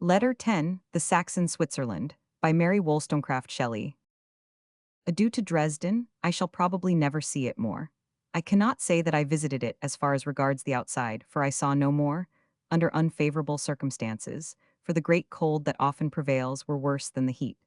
Letter 10, The Saxon Switzerland, by Mary Wollstonecraft Shelley. Adieu to Dresden, I shall probably never see it more. I cannot say that I visited it as far as regards the outside, for I saw no more, under unfavorable circumstances, for the great cold that often prevails were worse than the heat.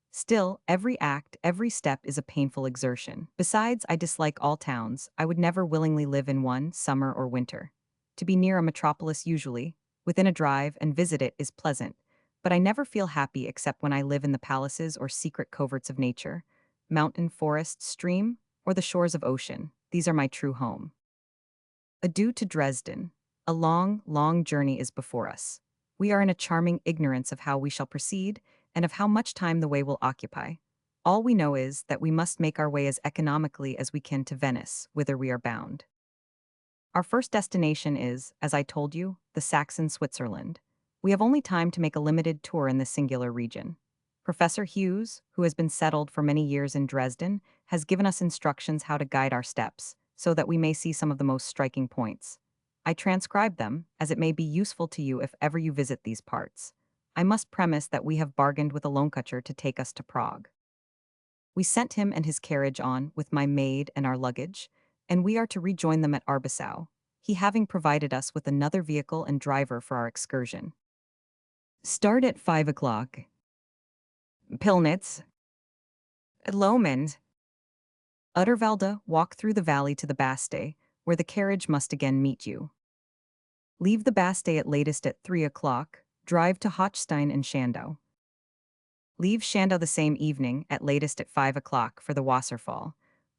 Still, every act, every step is a painful exertion. Besides, I dislike all towns. I would never willingly live in one, summer or winter. To be near a metropolis usually, within a drive, and visit it is pleasant, but I never feel happy except when I live in the palaces or secret coverts of nature, mountain, forest, stream, or the shores of ocean. These are my true home. Adieu to Dresden. A long, long journey is before us. We are in a charming ignorance of how we shall proceed and of how much time the way will occupy. All we know is that we must make our way as economically as we can to Venice, whither we are bound. Our first destination is, as I told you, the Saxon Switzerland. We have only time to make a limited tour in this singular region. Professor Hughes, who has been settled for many years in Dresden, has given us instructions how to guide our steps, so that we may see some of the most striking points. I transcribe them, as it may be useful to you if ever you visit these parts. I must premise that we have bargained with a loancocher to take us to Prague. We sent him and his carriage on, with my maid and our luggage, and we are to rejoin them at Arbessau, he having provided us with another vehicle and driver for our excursion. Start at 5 o'clock. Pillnitz. Lomond. Utterwalde, walk through the valley to the Bastei, where the carriage must again meet you. Leave the Bastei at latest at 3 o'clock, drive to Hochstein and Schandau. Leave Schandau the same evening, at latest at 5 o'clock, for the Wasserfall.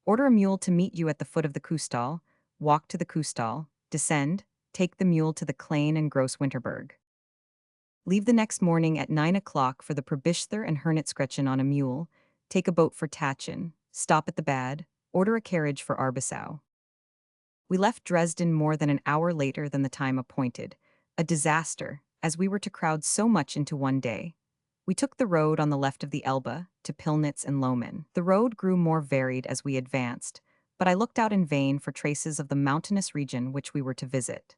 Order a mule to meet you at the foot of the Kuhstall, walk to the Kuhstall, descend, take the mule to the Klein and Gross Winterberg. Leave the next morning at 9 o'clock for the Probischther and Hernitzkrechen on a mule, take a boat for Tachchen, stop at the Bad, order a carriage for Arbessau. We left Dresden more than an hour later than the time appointed, a disaster, as we were to crowd so much into one day. We took the road on the left of the Elbe, to Pillnitz and Lohmen. The road grew more varied as we advanced, but I looked out in vain for traces of the mountainous region which we were to visit.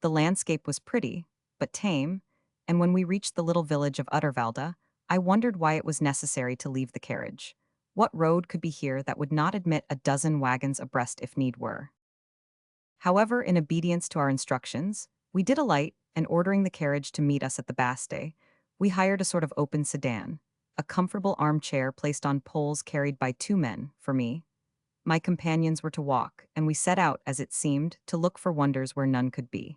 The landscape was pretty, but tame, and when we reached the little village of Utterwalde, I wondered why it was necessary to leave the carriage. What road could be here that would not admit a dozen wagons abreast if need were? However, in obedience to our instructions, we did alight, and ordering the carriage to meet us at the Bastei, we hired a sort of open sedan, a comfortable armchair placed on poles carried by two men, for me. My companions were to walk, and we set out, as it seemed, to look for wonders where none could be.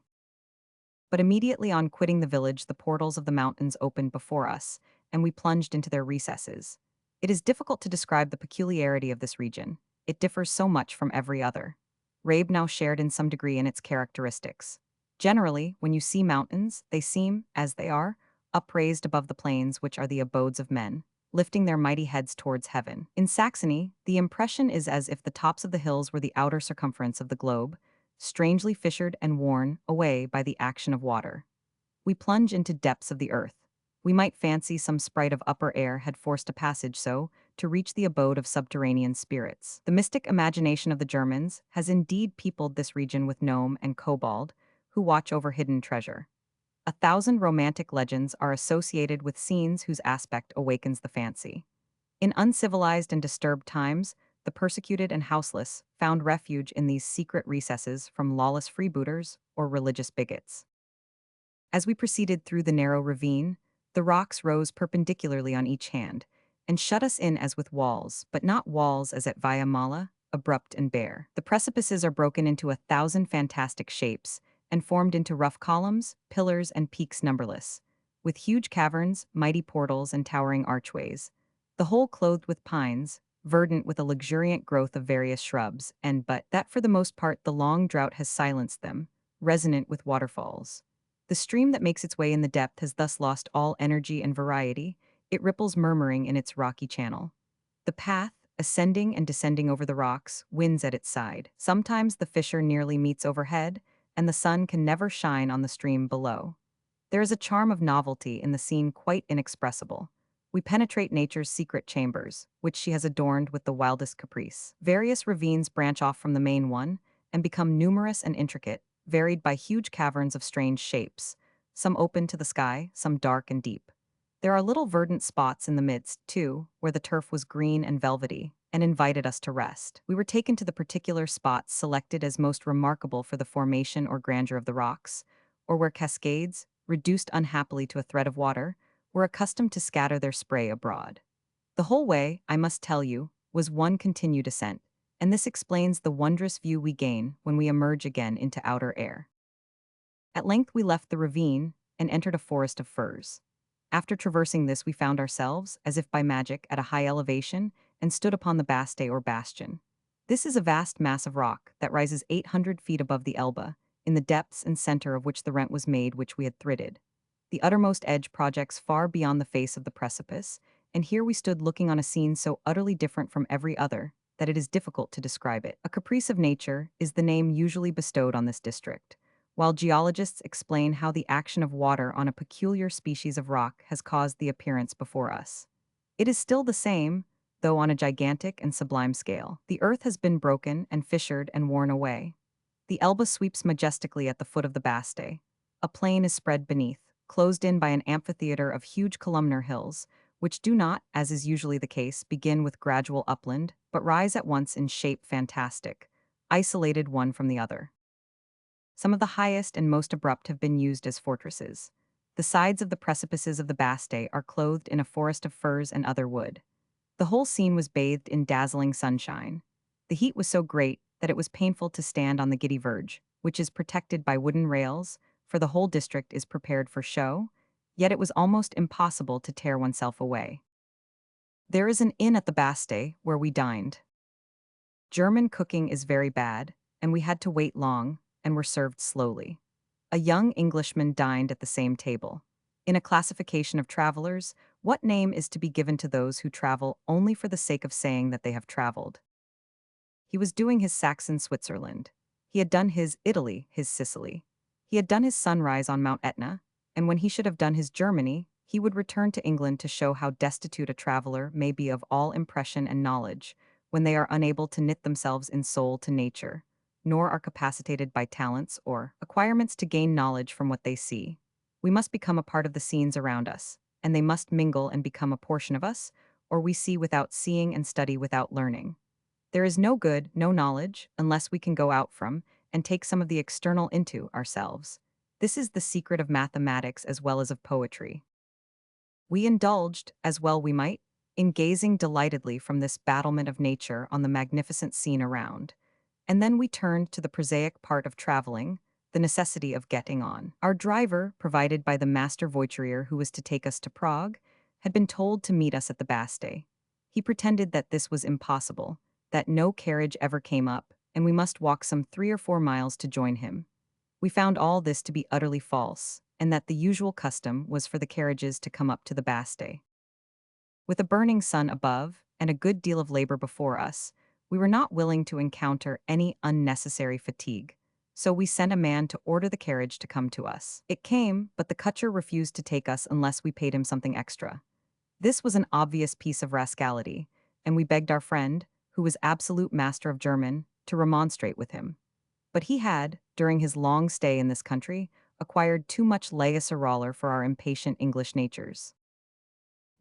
But immediately on quitting the village, the portals of the mountains opened before us, and we plunged into their recesses. It is difficult to describe the peculiarity of this region. It differs so much from every other. Rabe now shared in some degree in its characteristics. Generally, when you see mountains, they seem, as they are, upraised above the plains which are the abodes of men, lifting their mighty heads towards heaven. In Saxony, the impression is as if the tops of the hills were the outer circumference of the globe, strangely fissured and worn away by the action of water. We plunge into depths of the earth. We might fancy some sprite of upper air had forced a passage so, to reach the abode of subterranean spirits. The mystic imagination of the Germans has indeed peopled this region with gnome and kobold, who watch over hidden treasure. 1,000 romantic legends are associated with scenes whose aspect awakens the fancy. In uncivilized and disturbed times, the persecuted and houseless found refuge in these secret recesses from lawless freebooters or religious bigots. As we proceeded through the narrow ravine, the rocks rose perpendicularly on each hand, and shut us in as with walls, but not walls as at Via Mala, abrupt and bare. The precipices are broken into 1,000 fantastic shapes, and formed into rough columns, pillars, and peaks numberless, with huge caverns, mighty portals, and towering archways, the whole clothed with pines, verdant with a luxuriant growth of various shrubs, and but that for the most part the long drought has silenced them, resonant with waterfalls. The stream that makes its way in the depth has thus lost all energy and variety, it ripples murmuring in its rocky channel. The path, ascending and descending over the rocks, winds at its side. Sometimes the fissure nearly meets overhead, and the sun can never shine on the stream below. There is a charm of novelty in the scene quite inexpressible. We penetrate nature's secret chambers, which she has adorned with the wildest caprice. Various ravines branch off from the main one, and become numerous and intricate, varied by huge caverns of strange shapes, some open to the sky, some dark and deep. There are little verdant spots in the midst, too, where the turf was green and velvety, and invited us to rest. We were taken to the particular spots selected as most remarkable for the formation or grandeur of the rocks, or where cascades, reduced unhappily to a thread of water, were accustomed to scatter their spray abroad. The whole way, I must tell you, was one continued ascent, and this explains the wondrous view we gain when we emerge again into outer air. At length we left the ravine and entered a forest of firs. After traversing this, we found ourselves, as if by magic, at a high elevation and stood upon the Bastei or bastion. This is a vast mass of rock that rises 800 feet above the Elbe, in the depths and center of which the rent was made which we had thridded. The uttermost edge projects far beyond the face of the precipice, and here we stood looking on a scene so utterly different from every other that it is difficult to describe it. A caprice of nature is the name usually bestowed on this district, while geologists explain how the action of water on a peculiar species of rock has caused the appearance before us. It is still the same, though on a gigantic and sublime scale. The earth has been broken and fissured and worn away. The Elbe sweeps majestically at the foot of the Bastei. A plain is spread beneath, closed in by an amphitheater of huge columnar hills, which do not, as is usually the case, begin with gradual upland, but rise at once in shape fantastic, isolated one from the other. Some of the highest and most abrupt have been used as fortresses. The sides of the precipices of the Bastei are clothed in a forest of firs and other wood. The whole scene was bathed in dazzling sunshine. The heat was so great that it was painful to stand on the giddy verge, which is protected by wooden rails, for the whole district is prepared for show, yet it was almost impossible to tear oneself away. There is an inn at the Bastei where we dined. German cooking is very bad, and we had to wait long, and were served slowly. A young Englishman dined at the same table. In a classification of travelers, what name is to be given to those who travel only for the sake of saying that they have traveled? He was doing his Saxon Switzerland. He had done his Italy, his Sicily. He had done his sunrise on Mount Etna, and when he should have done his Germany, he would return to England to show how destitute a traveler may be of all impression and knowledge, when they are unable to knit themselves in soul to nature, nor are capacitated by talents or acquirements to gain knowledge from what they see. We must become a part of the scenes around us, and they must mingle and become a portion of us, or we see without seeing and study without learning. There is no good, no knowledge, unless we can go out from, and take some of the external into, ourselves. This is the secret of mathematics as well as of poetry. We indulged, as well we might, in gazing delightedly from this battlement of nature on the magnificent scene around. And then we turned to the prosaic part of traveling, the necessity of getting on. Our driver, provided by the master voiturier who was to take us to Prague, had been told to meet us at the Bastei. He pretended that this was impossible, that no carriage ever came up, and we must walk some 3 or 4 miles to join him. We found all this to be utterly false, and that the usual custom was for the carriages to come up to the Bastei. With a burning sun above, and a good deal of labor before us, we were not willing to encounter any unnecessary fatigue, so we sent a man to order the carriage to come to us. It came, but the cocher refused to take us unless we paid him something extra. This was an obvious piece of rascality, and we begged our friend, who was absolute master of German, to remonstrate with him. But he had, during his long stay in this country, acquired too much laissez-aller for our impatient English natures.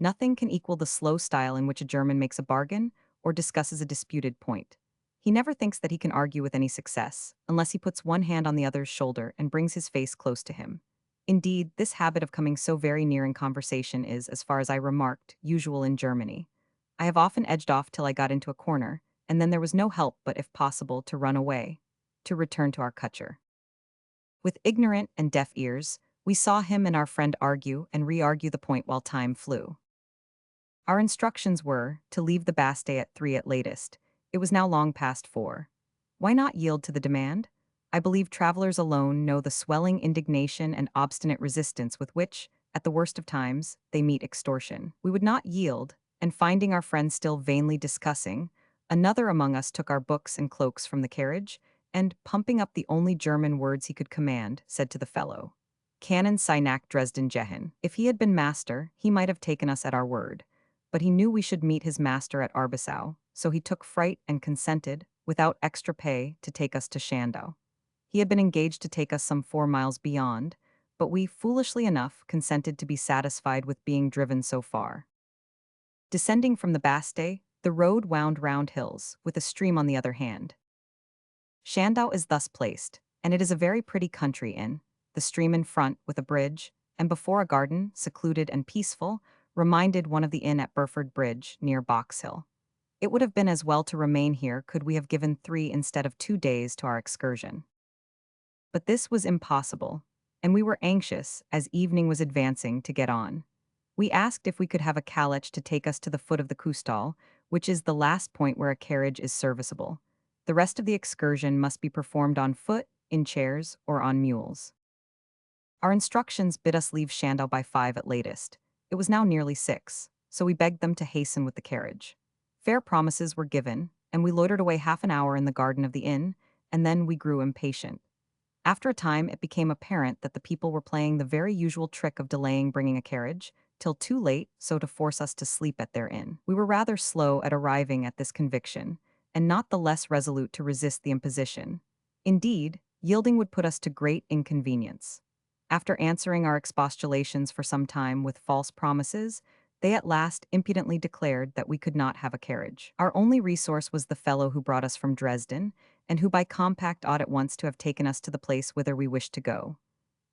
Nothing can equal the slow style in which a German makes a bargain or discusses a disputed point. He never thinks that he can argue with any success, unless he puts one hand on the other's shoulder and brings his face close to him. Indeed, this habit of coming so very near in conversation is, as far as I remarked, usual in Germany. I have often edged off till I got into a corner, and then there was no help but, if possible, to run away, to return to our cocher. With ignorant and deaf ears, we saw him and our friend argue and re-argue the point while time flew. Our instructions were to leave the Bastei at 3 at latest. It was now long past 4. Why not yield to the demand? I believe travelers alone know the swelling indignation and obstinate resistance with which, at the worst of times, they meet extortion. We would not yield, and finding our friend still vainly discussing, another among us took our books and cloaks from the carriage, and, pumping up the only German words he could command, said to the fellow, "Canon Synac Dresden Jehen." If he had been master, he might have taken us at our word. But he knew we should meet his master at Arbessau, so he took fright and consented, without extra pay, to take us to Schandau. He had been engaged to take us some 4 miles beyond, but we, foolishly enough, consented to be satisfied with being driven so far. Descending from the Bastei, the road wound round hills, with a stream on the other hand. Schandau is thus placed, and it is a very pretty country inn, the stream in front with a bridge, and before a garden, secluded and peaceful, reminded one of the inn at Bastei Bridge, near Box Hill. It would have been as well to remain here could we have given 3 instead of 2 days to our excursion. But this was impossible, and we were anxious, as evening was advancing, to get on. We asked if we could have a calèche to take us to the foot of the Königstein, which is the last point where a carriage is serviceable. The rest of the excursion must be performed on foot, in chairs, or on mules. Our instructions bid us leave Schandau by 5 at latest. It was now nearly 6, so we begged them to hasten with the carriage. Fair promises were given, and we loitered away half an hour in the garden of the inn, and then we grew impatient. After a time, it became apparent that the people were playing the very usual trick of delaying bringing a carriage, till too late, so to force us to sleep at their inn. We were rather slow at arriving at this conviction, and not the less resolute to resist the imposition. Indeed, yielding would put us to great inconvenience. After answering our expostulations for some time with false promises, they at last impudently declared that we could not have a carriage. Our only resource was the fellow who brought us from Dresden, and who by compact ought at once to have taken us to the place whither we wished to go.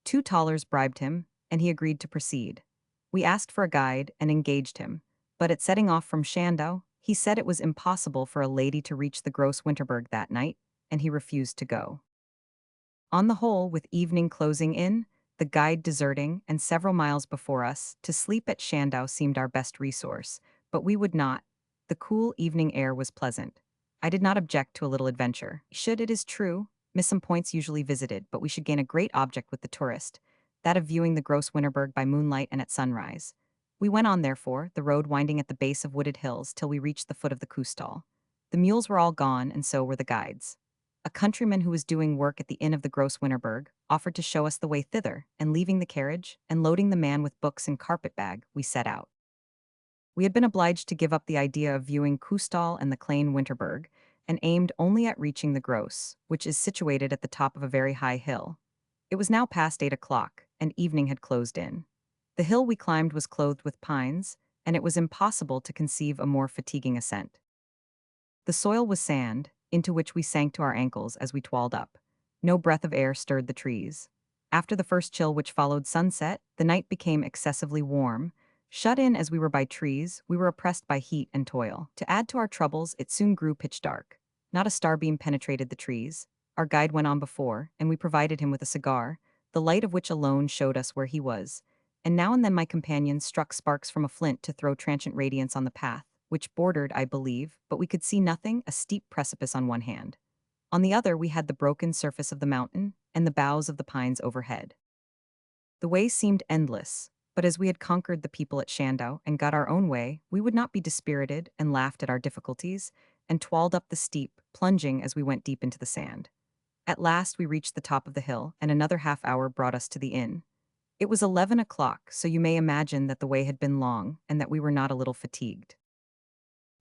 2 thalers bribed him, and he agreed to proceed. We asked for a guide and engaged him, but at setting off from Schandau, he said it was impossible for a lady to reach the Gross Winterberg that night, and he refused to go. On the whole, with evening closing in, the guide deserting, and several miles before us, to sleep at Schandau seemed our best resource, but we would not. The cool evening air was pleasant. I did not object to a little adventure. Should, it is true, miss some points usually visited, but we should gain a great object with the tourist, that of viewing the Gross Winterberg by moonlight and at sunrise. We went on, therefore, the road winding at the base of wooded hills till we reached the foot of the Königstein. The mules were all gone, and so were the guides. A countryman who was doing work at the inn of the Gross Winterberg offered to show us the way thither, and leaving the carriage, and loading the man with books and carpet-bag, we set out. We had been obliged to give up the idea of viewing Königstein and the Klein Winterberg, and aimed only at reaching the Gross, which is situated at the top of a very high hill. It was now past 8 o'clock, and evening had closed in. The hill we climbed was clothed with pines, and it was impossible to conceive a more fatiguing ascent. The soil was sand, into which we sank to our ankles as we toiled up. No breath of air stirred the trees. After the first chill which followed sunset, the night became excessively warm. Shut in as we were by trees, we were oppressed by heat and toil. To add to our troubles, it soon grew pitch dark. Not a starbeam penetrated the trees. Our guide went on before, and we provided him with a cigar, the light of which alone showed us where he was. And now and then my companions struck sparks from a flint to throw transient radiance on the path, which bordered, I believe, but we could see nothing, a steep precipice on one hand. On the other we had the broken surface of the mountain, and the boughs of the pines overhead. The way seemed endless, but as we had conquered the people at Schandau and got our own way, we would not be dispirited and laughed at our difficulties, and toiled up the steep, plunging as we went deep into the sand. At last we reached the top of the hill, and another half hour brought us to the inn. It was 11 o'clock, so you may imagine that the way had been long, and that we were not a little fatigued.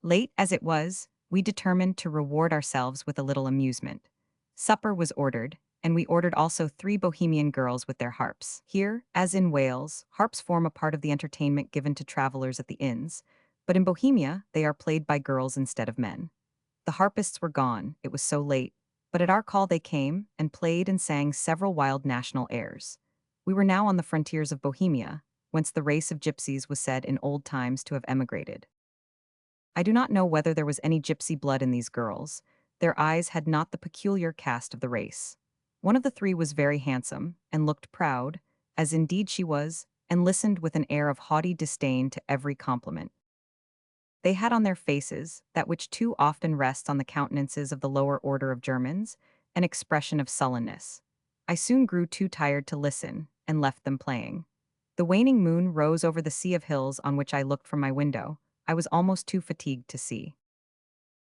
Late as it was, we determined to reward ourselves with a little amusement. Supper was ordered, and we ordered also 3 Bohemian girls with their harps. Here, as in Wales, harps form a part of the entertainment given to travelers at the inns, but in Bohemia they are played by girls instead of men. The harpists were gone, it was so late, but at our call they came, and played and sang several wild national airs. We were now on the frontiers of Bohemia, whence the race of gypsies was said in old times to have emigrated. I do not know whether there was any gypsy blood in these girls. Their eyes had not the peculiar cast of the race. One of the 3 was very handsome, and looked proud, as indeed she was, and listened with an air of haughty disdain to every compliment. They had on their faces, that which too often rests on the countenances of the lower order of Germans, an expression of sullenness. I soon grew too tired to listen, and left them playing. The waning moon rose over the sea of hills on which I looked from my window. I was almost too fatigued to see.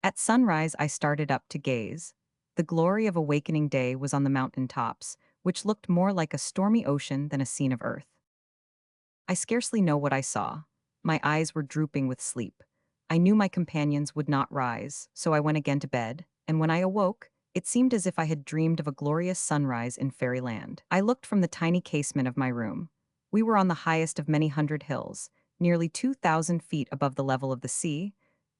At sunrise I started up to gaze. The glory of awakening day was on the mountain tops, which looked more like a stormy ocean than a scene of earth. I scarcely know what I saw. My eyes were drooping with sleep. I knew my companions would not rise, so I went again to bed, and when I awoke, It seemed as if I had dreamed of a glorious sunrise in fairyland. I looked from the tiny casement of my room. We were on the highest of many hundred hills, nearly 2,000 feet above the level of the sea,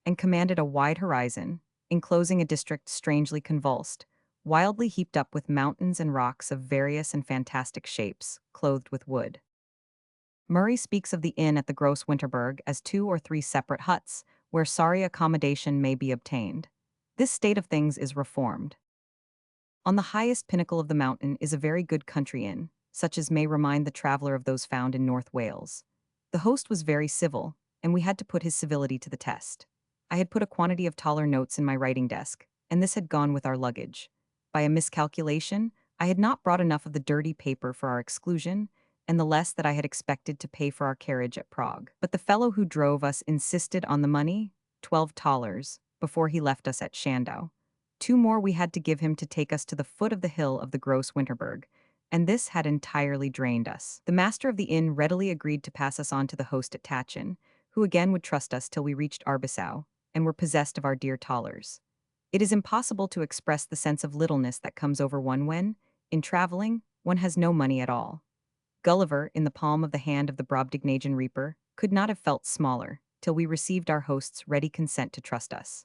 and commanded a wide horizon, enclosing a district strangely convulsed, wildly heaped up with mountains and rocks of various and fantastic shapes, clothed with wood. Murray speaks of the inn at the Gross Winterberg as 2 or 3 separate huts, where sorry accommodation may be obtained. This state of things is reformed. On the highest pinnacle of the mountain is a very good country inn, such as may remind the traveler of those found in North Wales. The host was very civil, and we had to put his civility to the test. I had put a quantity of taller notes in my writing desk, and this had gone with our luggage. By a miscalculation, I had not brought enough of the dirty paper for our exclusion, and the less that I had expected to pay for our carriage at Prague. But the fellow who drove us insisted on the money, 12 thalers, before he left us at Shandau. 2 more we had to give him to take us to the foot of the hill of the Gross Winterberg, and this had entirely drained us. The master of the inn readily agreed to pass us on to the host at Tachin, who again would trust us till we reached Arbisau, and were possessed of our dear thalers. It is impossible to express the sense of littleness that comes over one when, in traveling, one has no money at all. Gulliver, in the palm of the hand of the Brobdingnagian reaper, could not have felt smaller, till we received our host's ready consent to trust us.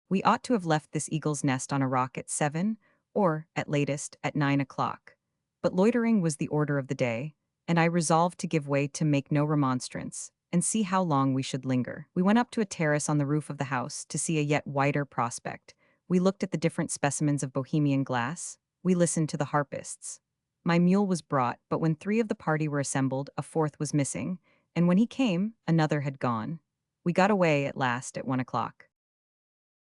We ought to have left this eagle's nest on a rock at 7, or, at latest, at 9 o'clock. But loitering was the order of the day, and I resolved to give way to make no remonstrance, and see how long we should linger. We went up to a terrace on the roof of the house to see a yet wider prospect. We looked at the different specimens of Bohemian glass. We listened to the harpists. My mule was brought, but when 3 of the party were assembled, a 4th was missing, and when he came, another had gone. We got away at last at 1 o'clock.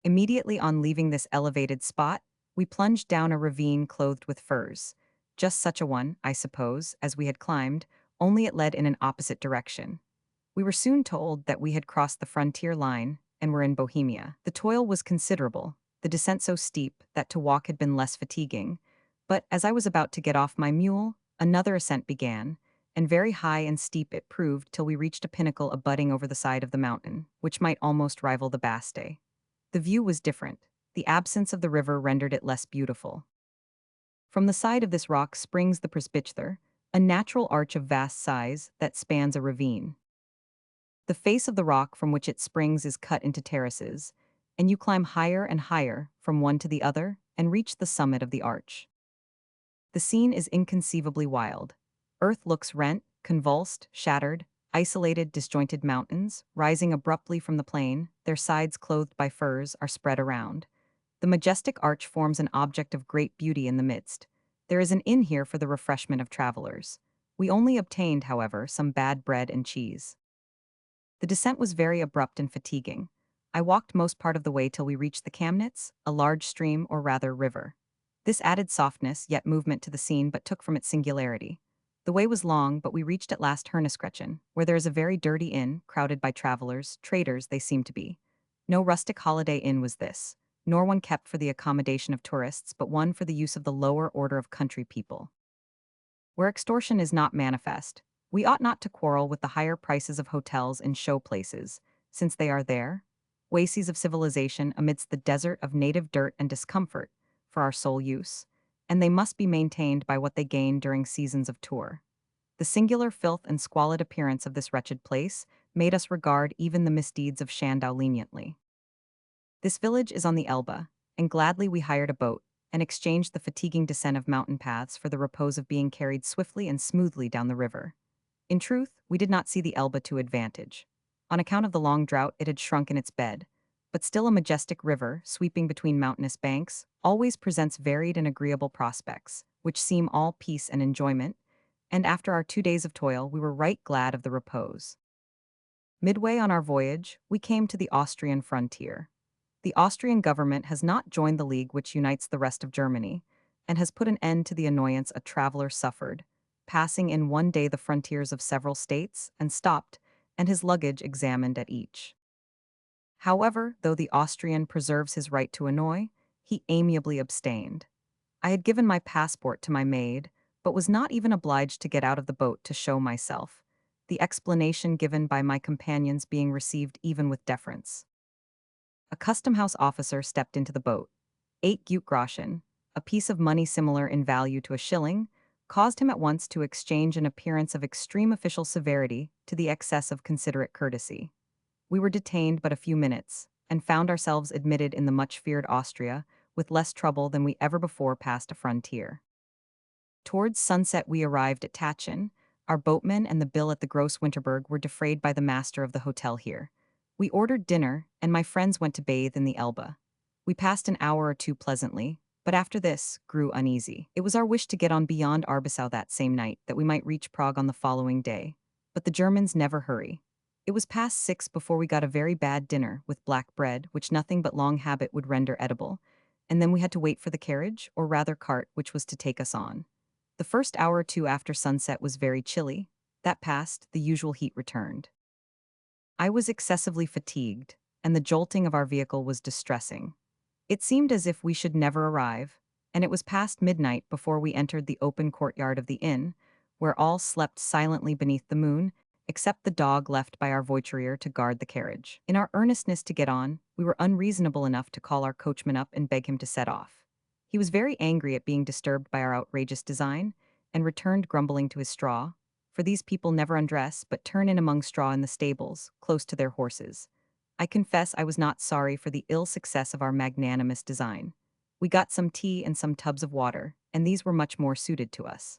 Immediately on leaving this elevated spot, we plunged down a ravine clothed with firs. Just such a one, I suppose, as we had climbed, only it led in an opposite direction. We were soon told that we had crossed the frontier line and were in Bohemia. The toil was considerable, the descent so steep that to walk had been less fatiguing, but as I was about to get off my mule, another ascent began, and very high and steep it proved till we reached a pinnacle abutting over the side of the mountain, which might almost rival the Bastei. The view was different. The absence of the river rendered it less beautiful. From the side of this rock springs the Presbyther, a natural arch of vast size that spans a ravine. The face of the rock from which it springs is cut into terraces, and you climb higher and higher from one to the other and reach the summit of the arch. The scene is inconceivably wild. Earth looks rent, convulsed, shattered, isolated, disjointed mountains, rising abruptly from the plain, their sides clothed by firs, are spread around. The majestic arch forms an object of great beauty in the midst. There is an inn here for the refreshment of travelers. We only obtained, however, some bad bread and cheese. The descent was very abrupt and fatiguing. I walked most part of the way till we reached the Kamnitz, a large stream, or rather river. This added softness, yet movement to the scene, but took from its singularity. The way was long, but we reached at last Herneskrechen, where there is a very dirty inn, crowded by travelers, traders they seemed to be. No rustic holiday inn was this, nor one kept for the accommodation of tourists, but one for the use of the lower order of country people. Where extortion is not manifest, we ought not to quarrel with the higher prices of hotels and show places, since they are there, oases of civilization amidst the desert of native dirt and discomfort, for our sole use, and they must be maintained by what they gain during seasons of tour. The singular filth and squalid appearance of this wretched place made us regard even the misdeeds of Shandau leniently. This village is on the Elbe, and gladly we hired a boat, and exchanged the fatiguing descent of mountain paths for the repose of being carried swiftly and smoothly down the river. In truth, we did not see the Elbe to advantage. On account of the long drought, it had shrunk in its bed, but still a majestic river, sweeping between mountainous banks, always presents varied and agreeable prospects, which seem all peace and enjoyment, and after our 2 days of toil, we were right glad of the repose. Midway on our voyage, we came to the Austrian frontier. The Austrian government has not joined the league which unites the rest of Germany, and has put an end to the annoyance a traveler suffered, passing in one day the frontiers of several states, and stopped, and his luggage examined at each. However, though the Austrian preserves his right to annoy, he amiably abstained. I had given my passport to my maid, but was not even obliged to get out of the boat to show myself, the explanation given by my companions being received even with deference. A custom-house officer stepped into the boat. 8 Groschen, a piece of money similar in value to a shilling, caused him at once to exchange an appearance of extreme official severity to the excess of considerate courtesy. We were detained but a few minutes, and found ourselves admitted in the much-feared Austria with less trouble than we ever before passed a frontier. Towards sunset we arrived at Tachen. Our boatman and the bill at the Gross Winterberg were defrayed by the master of the hotel here. We ordered dinner, and my friends went to bathe in the Elbe. We passed an hour or two pleasantly, but after this, grew uneasy. It was our wish to get on beyond Arbisau that same night, that we might reach Prague on the following day. But the Germans never hurry. It was past 6 before we got a very bad dinner, with black bread, which nothing but long habit would render edible, and then we had to wait for the carriage, or rather cart, which was to take us on. The first hour or two after sunset was very chilly. That passed, the usual heat returned. I was excessively fatigued, and the jolting of our vehicle was distressing. It seemed as if we should never arrive, and it was past midnight before we entered the open courtyard of the inn, where all slept silently beneath the moon, except the dog left by our voiturier to guard the carriage. In our earnestness to get on, we were unreasonable enough to call our coachman up and beg him to set off. He was very angry at being disturbed by our outrageous design, and returned grumbling to his straw, for these people never undress but turn in among straw in the stables, close to their horses. I confess I was not sorry for the ill success of our magnanimous design. We got some tea and some tubs of water, and these were much more suited to us.